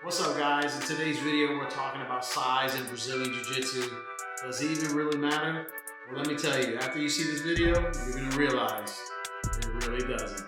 What's up, guys? In today's video, we're talking about size in Brazilian Jiu-Jitsu. Does it even really matter? Well, let me tell you, after you see this video, you're gonna realize it really doesn't.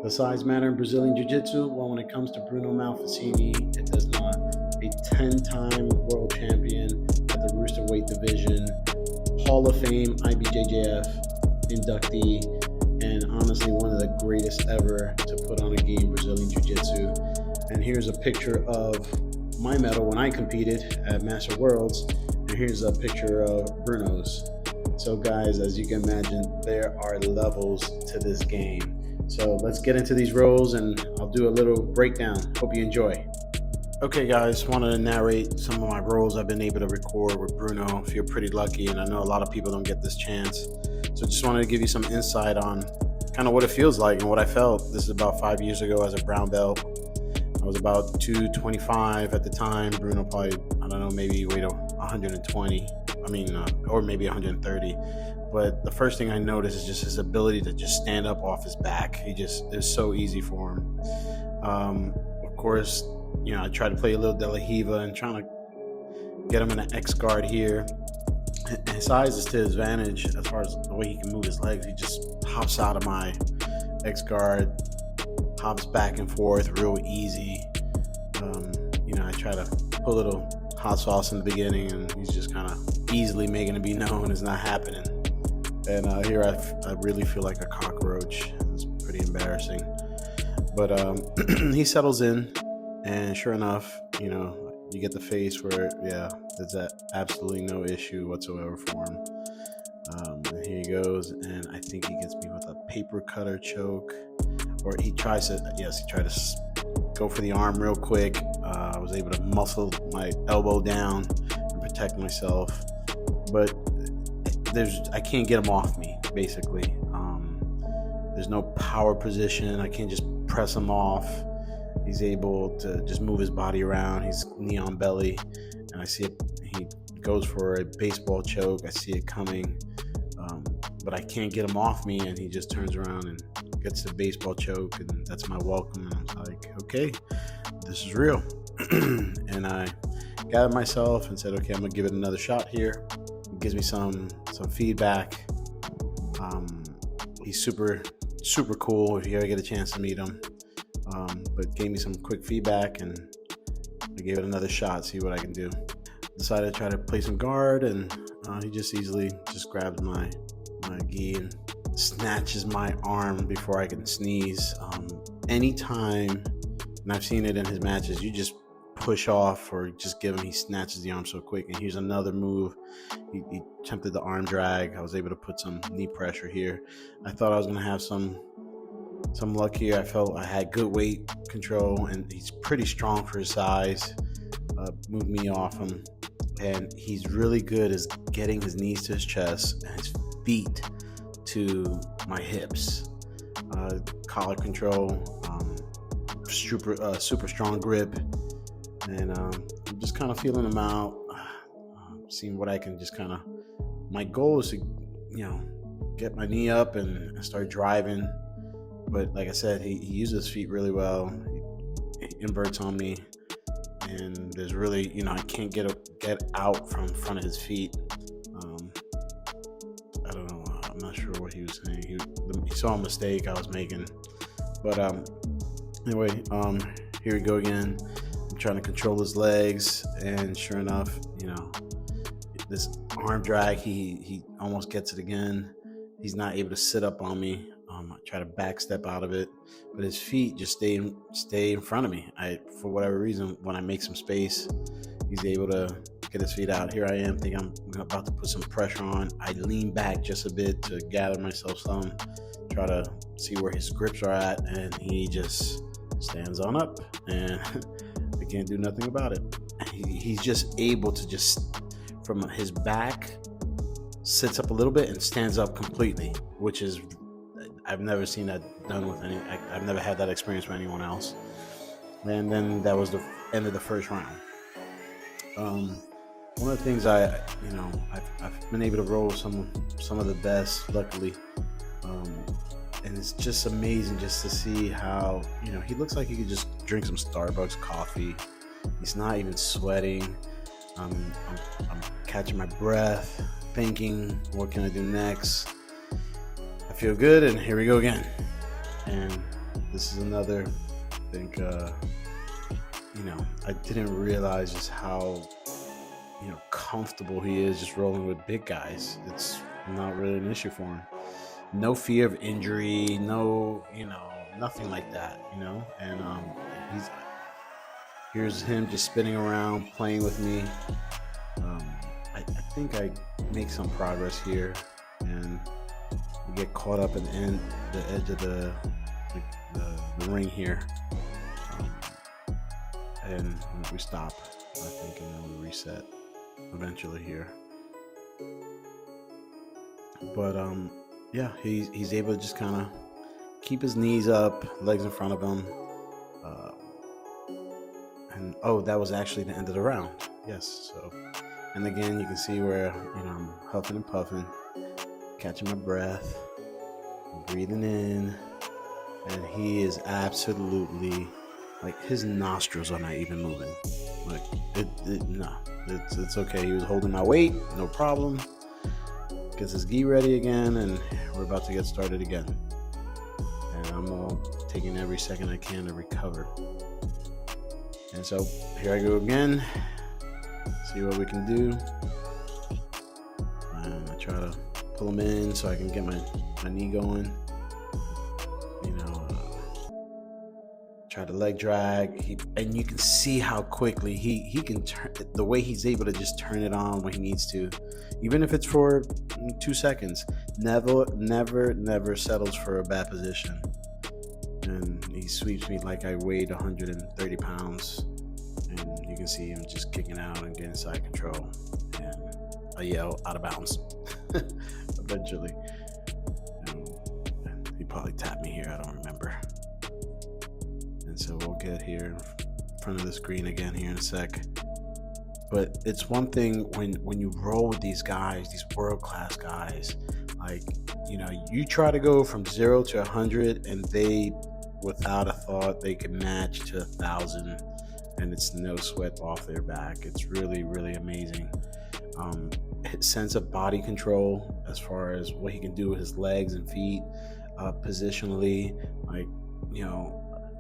The size matter in Brazilian Jiu-Jitsu? Well, when it comes to Bruno Malfacine, it does not. A 10-time world champion at the Rooster weight division, Hall of Fame IBJJF inductee, and honestly one of the greatest ever to put on a gi in Brazilian Jiu-Jitsu. And here's a picture of my medal when I competed at Master Worlds, and here's a picture of Bruno's. So guys, as you can imagine, there are levels to this game. So let's get into these rolls and I'll do a little breakdown. Hope you enjoy. Okay guys, wanted to narrate some of my rolls I've been able to record with Bruno. Feel pretty lucky, and I know a lot of people don't get this chance. So just wanted to give you some insight on kind of what it feels like and what I felt. This is about 5 years ago as a brown belt. I was about 225 at the time. Bruno probably, I don't know, maybe weighed 120. Or maybe 130. But the first thing I noticed is just his ability to just stand up off his back. It's so easy for him. Of course, I try to play a little De La Riva and trying to get him in an X guard here. His size is to his advantage as far as the way he can move his legs. He just hops out of my X guard, hops back and forth real easy. I try to put a little hot sauce in the beginning, and he's just kind of easily making it be known it's not happening. And here I really feel like a cockroach. It's pretty embarrassing. But he settles in, and sure enough, you get the face where, there's absolutely no issue whatsoever for him. And here he goes, and I think he gets me with a paper cutter choke. Or he tried to go for the arm real quick. I was able to muscle my elbow down and protect myself. But I can't get him off me, basically. There's no power position. I can't just press him off. He's able to just move his body around. He's knee on belly, and I see it. He goes for a baseball choke. I see it coming, but I can't get him off me, and he just turns around and gets the baseball choke, and that's my welcome. And I was like, okay, this is real. And I gathered myself and said, okay, I'm gonna give it another shot here. Gives me some feedback. He's super cool if you ever get a chance to meet him, but gave me some quick feedback, and I gave it another shot, see what I can do. Decided to try to play some guard, and he just easily grabs my gi and snatches my arm before I can sneeze. Anytime, and I've seen it in his matches, you just push off or just give him, he snatches the arm so quick. And here's another move. He attempted the arm drag. I was able to put some knee pressure here. I thought I was going to have some luck here. I felt I had good weight control, and he's pretty strong for his size. Moved me off him, and he's really good at getting his knees to his chest and his feet to my hips. Collar control, super strong grip. And I'm just kind of feeling him out, seeing what I can my goal is to, get my knee up and start driving. But like I said, he uses his feet really well. He inverts on me, and there's really, I can't get out from front of his feet. I don't know. I'm not sure what he was saying. He saw a mistake I was making. But anyway, here we go again. Trying to control his legs, and sure enough, this arm drag, he almost gets it again. He's not able to sit up on me. I try to back step out of it, but his feet just stay in front of me. For whatever reason, when I make some space, he's able to get his feet out. Here I am, think I'm about to put some pressure on. I lean back just a bit to gather myself some, try to see where his grips are at, and he just stands on up, and I can't do nothing about it. He's just able to just from his back, sits up a little bit and stands up completely, which is, I've never seen that done with I've never had that experience with anyone else. And then that was the end of the first round. One of the things I've been able to roll some of the best, luckily. And it's just amazing just to see how, he looks like he could just drink some Starbucks coffee. He's not even sweating. I'm catching my breath, thinking, what can I do next? I feel good, and here we go again. And this is another, I think, I didn't realize just how, comfortable he is just rolling with big guys. It's not really an issue for him. No fear of injury, no, nothing like that, and here's him just spinning around, playing with me. I think I make some progress here, and we get caught up in the edge of the ring here, and we stop, I think, and then we reset eventually here. But yeah, he's able to just kind of keep his knees up, legs in front of him. And that was actually the end of the round. Yes. So, and again, you can see where, I'm huffing and puffing, catching my breath, breathing in, and he is absolutely, like, his nostrils are not even moving. Like, it's okay. He was holding my weight, no problem. Gets his gi ready again, and we're about to get started again. And I'm taking every second I can to recover. And so here I go again. See what we can do. And I try to pull him in so I can get my knee going. Try to leg drag, and you can see how quickly he can turn, the way he's able to just turn it on when he needs to, even if it's for 2 seconds. Never settles for a bad position, and he sweeps me like I weighed 130 pounds, and you can see him just kicking out and getting side control, and I yell, out of bounds. Eventually, and he probably tapped me here, I don't remember. And so we'll get here in front of the screen again here in a sec. But it's one thing when you roll with these guys, these world-class guys, like, you try to go from 0 to 100, and they, without a thought, they can match to 1,000, and it's no sweat off their back. It's really, really amazing. His sense of body control, as far as what he can do with his legs and feet, positionally, like,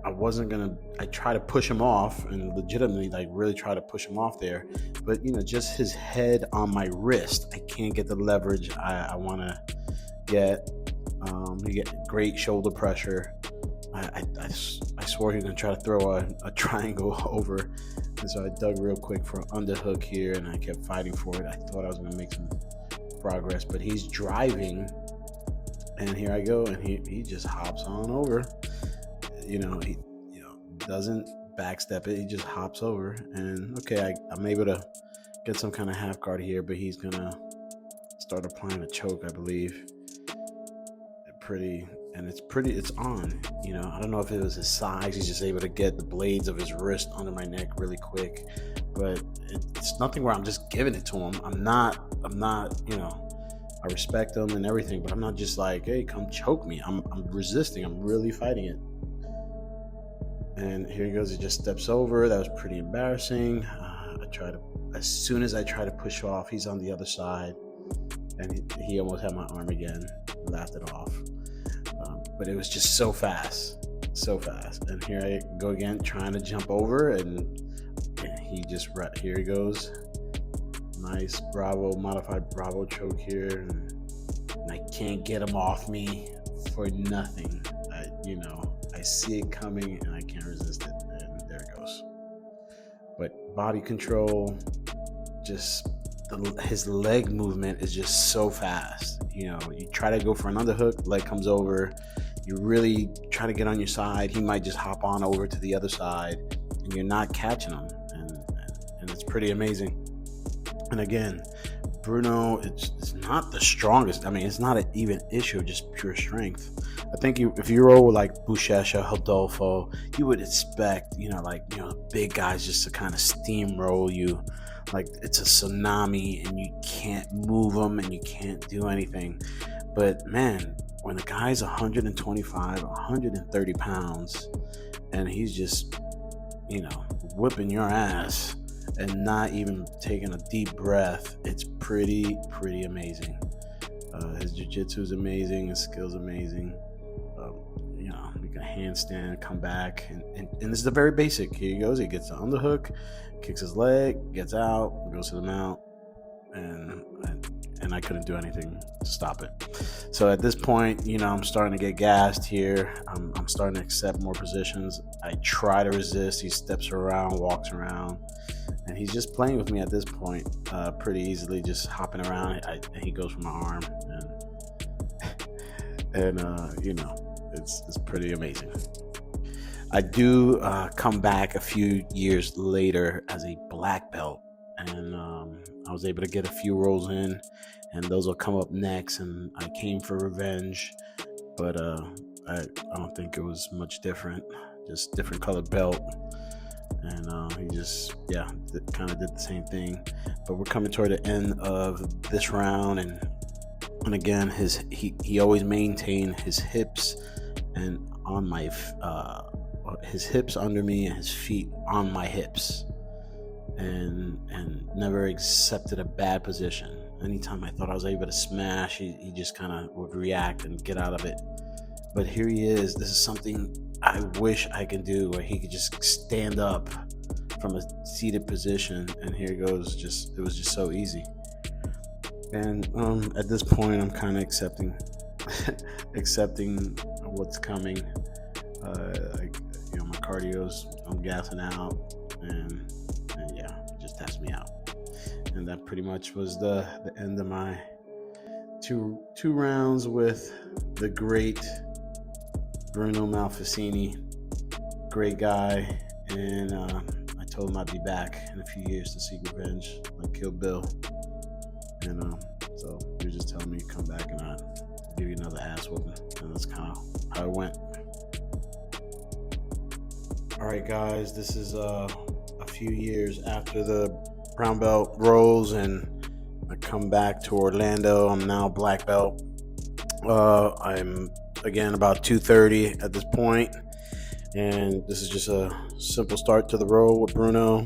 I try to push him off, and legitimately, like, really try to push him off there. But, just his head on my wrist, I can't get the leverage I want to get. You get great shoulder pressure. I swore he was going to try to throw a triangle over. And so I dug real quick for an underhook here, and I kept fighting for it. I thought I was going to make some progress, but he's driving, and here I go, and he just hops on over. He doesn't backstep it. He just hops over, and okay, I'm able to get some kind of half guard here, but he's gonna start applying a choke, I believe. It's on. I don't know if it was his size. He's just able to get the blades of his wrist under my neck really quick, but it's nothing where I'm just giving it to him. I'm not. I respect him and everything, but I'm not just like, hey, come choke me. I'm resisting. I'm really fighting it. And here he goes. He just steps over. That was pretty embarrassing. As soon as I try to push off, he's on the other side, and he almost had my arm again. Laughed it off. But it was just so fast. And here I go again, trying to jump over, and here he goes. Nice modified Bravo choke here, and I can't get him off me for nothing. I see it coming, and I can't resist it, and there it goes. But body control, just his leg movement is just so fast. You try to go for an underhook, leg comes over. You really try to get on your side, he might just hop on over to the other side, and you're not catching him, and it's pretty amazing. And again, Bruno, it's not the strongest. I mean, it's not an even issue of just pure strength. I think if you roll with like Buchecha, Rodolfo, you would expect, big guys just to kind of steamroll you. Like it's a tsunami and you can't move them and you can't do anything. But man, when a guy's 125, 130 pounds and he's just, whipping your ass and not even taking a deep breath, it's pretty amazing. His jiu-jitsu is amazing, his skills amazing. He can handstand, come back, and this is the very basic. Here he goes, he gets the underhook, kicks his leg, gets out, goes to the mount, and I couldn't do anything to stop it. So at this point, I'm starting to get gassed here. I'm starting to accept more positions. I try to resist. He steps around, walks around, and he's just playing with me at this point pretty easily, just hopping around. And he goes for my arm, and it's pretty amazing. I do come back a few years later as a black belt, and I was able to get a few rolls in, and those will come up next. And I came for revenge, but I don't think it was much different, just different colored belt. And he just kind of did the same thing. But we're coming toward the end of this round, and again, he always maintained his hips and on my his hips under me and his feet on my hips, and never accepted a bad position. Anytime I thought I was able to smash, he just kind of would react and get out of it. But here he is. This is something I wish I could do, where he could just stand up from a seated position, and here it goes. It was just so easy. And at this point, I'm kind of accepting what's coming. My cardio's, I'm gassing out, and it just taps me out. And that pretty much was the end of my two rounds with the great Bruno Malfacine. Great guy, and I told him I'd be back in a few years to seek revenge, like Kill Bill. And so he was just telling me to come back and I'll give you another ass whooping, and that's kind of how it went. All right, guys, this is a few years after the brown belt rolls, and I come back to Orlando. I'm now black belt. I'm again about 230 at this point, and this is just a simple start to the roll with Bruno.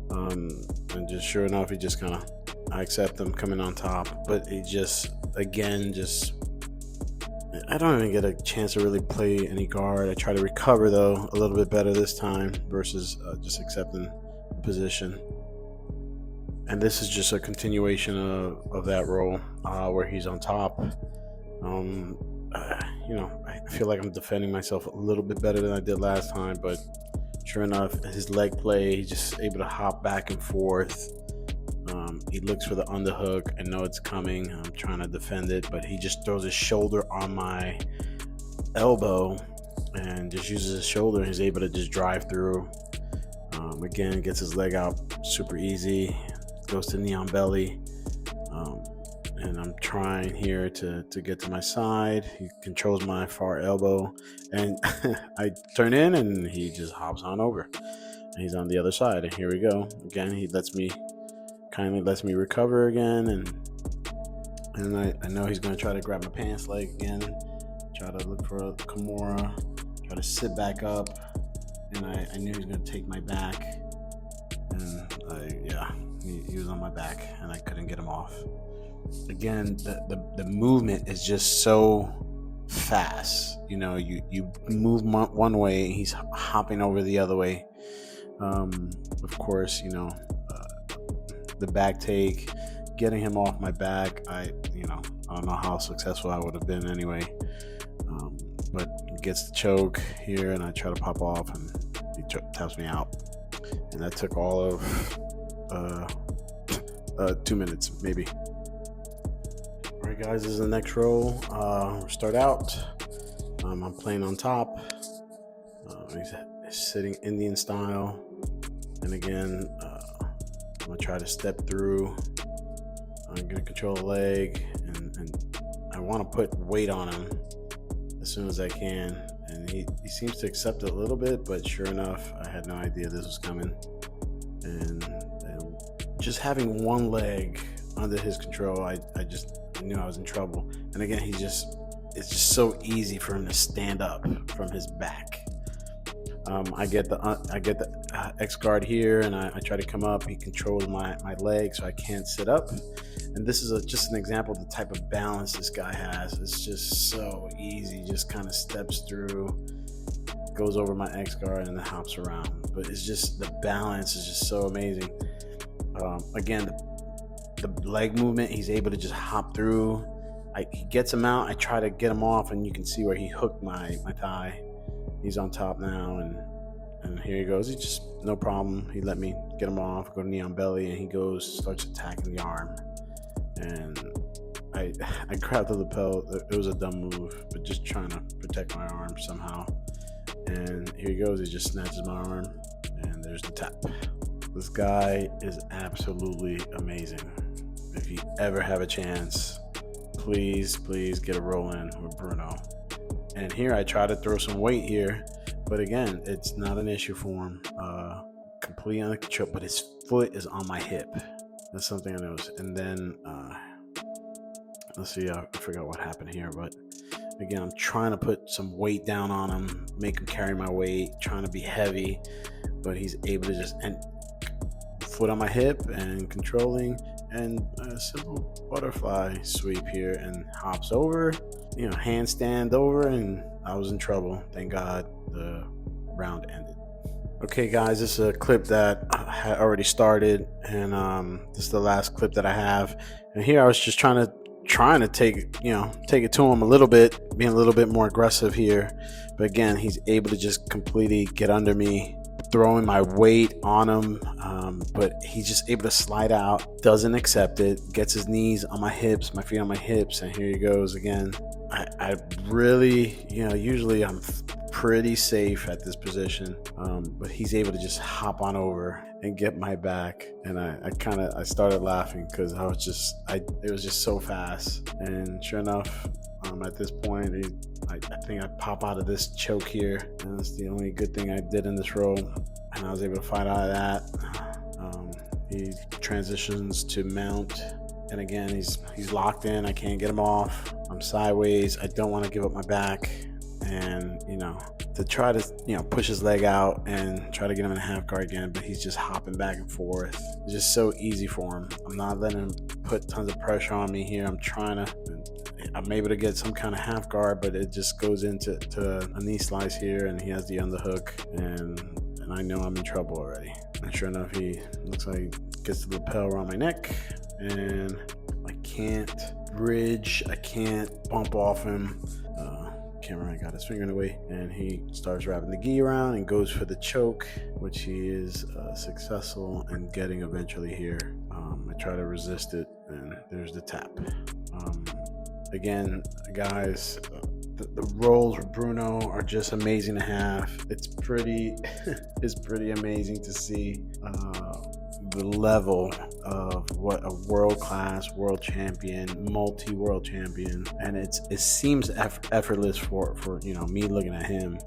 And just sure enough, he just kind of, I accept him coming on top, but he just I don't even get a chance to really play any guard. I try to recover though a little bit better this time versus just accepting the position. And this is just a continuation of that role where he's on top. I feel like I'm defending myself a little bit better than I did last time, but sure enough, his leg play, he's just able to hop back and forth. He looks for the underhook. I know it's coming. I'm trying to defend it, but he just throws his shoulder on my elbow and just uses his shoulder. He's able to just drive through. Again, gets his leg out super easy. Goes to knee on belly. And I'm trying here to get to my side. He controls my far elbow, and I turn in, and he just hops on over. And he's on the other side, and here we go. Again, he kindly lets me recover again, and I know he's going to try to grab my pants leg again, try to look for a Kimura, try to sit back up, and I knew he was going to take my back, and he was on my back, and I couldn't get him off. Again, the movement is just so fast. You move one way, and he's hopping over the other way. Of course, the back take, getting him off my back, I don't know how successful I would have been anyway. But he gets the choke here, and I try to pop off, and he taps me out. And that took all of 2 minutes, maybe. All right, guys, this is the next roll. We'll start out. I'm playing on top. He's sitting Indian style. And again, I'm going to try to step through. I'm gonna control the leg, and I want to put weight on him as soon as I can. And he seems to accept it a little bit, but sure enough, I had no idea this was coming. And just having one leg under his control, I knew I was in trouble. And again, it's just so easy for him to stand up from his back. I get the X guard here, and I try to come up. He controls my leg, so I can't sit up. And this is just an example of the type of balance this guy has. It's just so easy. Just kind of steps through, goes over my X guard, and then hops around. But it's just, the balance is just so amazing. Again, the leg movement, he's able to just hop through. He gets him out. I try to get him off, and you can see where he hooked my thigh. He's on top now, and here he goes. He just, no problem. He let me get him off, go knee on belly, and he starts attacking the arm. And I grabbed the lapel. It was a dumb move, but just trying to protect my arm somehow. And here he goes. He just snatches my arm, and there's the tap. This guy is absolutely amazing. If you ever have a chance, please get a roll in with Bruno. And here I try to throw some weight here, but again, it's not an issue for him. Completely under control, but his foot is on my hip. That's something I noticed. And then let's see, I forgot what happened here, but again, I'm trying to put some weight down on him, make him carry my weight, trying to be heavy, but he's able to just, and foot on my hip and controlling, and a simple butterfly sweep here, and hops over, handstand over, and I was in trouble. Thank God the round ended. Okay guys, this is a clip that I had already started, and this is the last clip that I have. And here I was just trying to take it to him a little bit, being a little bit more aggressive here. But again, he's able to just completely get under me, throwing my weight on him, but he's just able to slide out, doesn't accept it, gets his knees on my hips, my feet on my hips, and here he goes again. I really, usually I'm pretty safe at this position, but he's able to just hop on over and get my back, and I started laughing because it was just so fast. And sure enough, at this point, I think I pop out of this choke here, and that's the only good thing I did in this row, and I was able to fight out of that. He transitions to mount, and again, he's locked in. I can't get him off. I'm sideways. I don't want to give up my back, and to try to push his leg out and try to get him in a half guard again, but he's just hopping back and forth. It's just so easy for him. I'm not letting him put tons of pressure on me here. I'm able to get some kind of half guard, but it just goes into a knee slice here, and he has the underhook, and I know I'm in trouble already. And sure enough, he looks like he gets the lapel around my neck, and I can't bridge, I can't bump off him. Cameraman got his finger in the way, and he starts wrapping the gi around and goes for the choke, which he is successful in getting eventually here. I try to resist it, and there's the tap. Again, guys, the rolls with Bruno are just amazing to have. It's pretty amazing to see the level of what a world-class world champion, multi-world champion, and it seems effortless for me looking at him.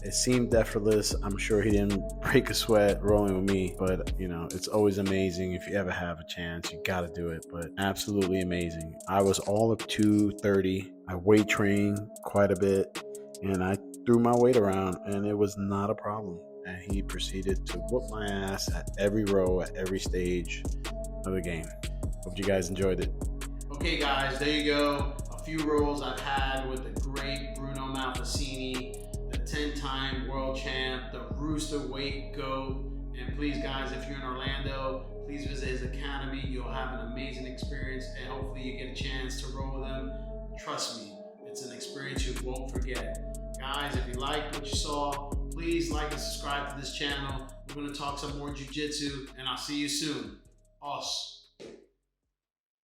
It seemed effortless. I'm sure he didn't break a sweat rolling with me, but it's always amazing. If you ever have a chance, you got to do it. But absolutely amazing. I was all of 230. I weight trained quite a bit, and I threw my weight around, and it was not a problem. And he proceeded to whoop my ass at every row, at every stage of the game. Hope you guys enjoyed it. Okay guys, there you go. A few rolls I've had with the great Bruno Malfacine, the 10-time world champ, the Rooster weight GOAT. And please guys, if you're in Orlando, please visit his academy. You'll have an amazing experience, and hopefully you get a chance to roll with him. Trust me, it's an experience you won't forget. Guys, if you liked what you saw, please like and subscribe to this channel. We're going to talk some more jiu-jitsu, and I'll see you soon. Us.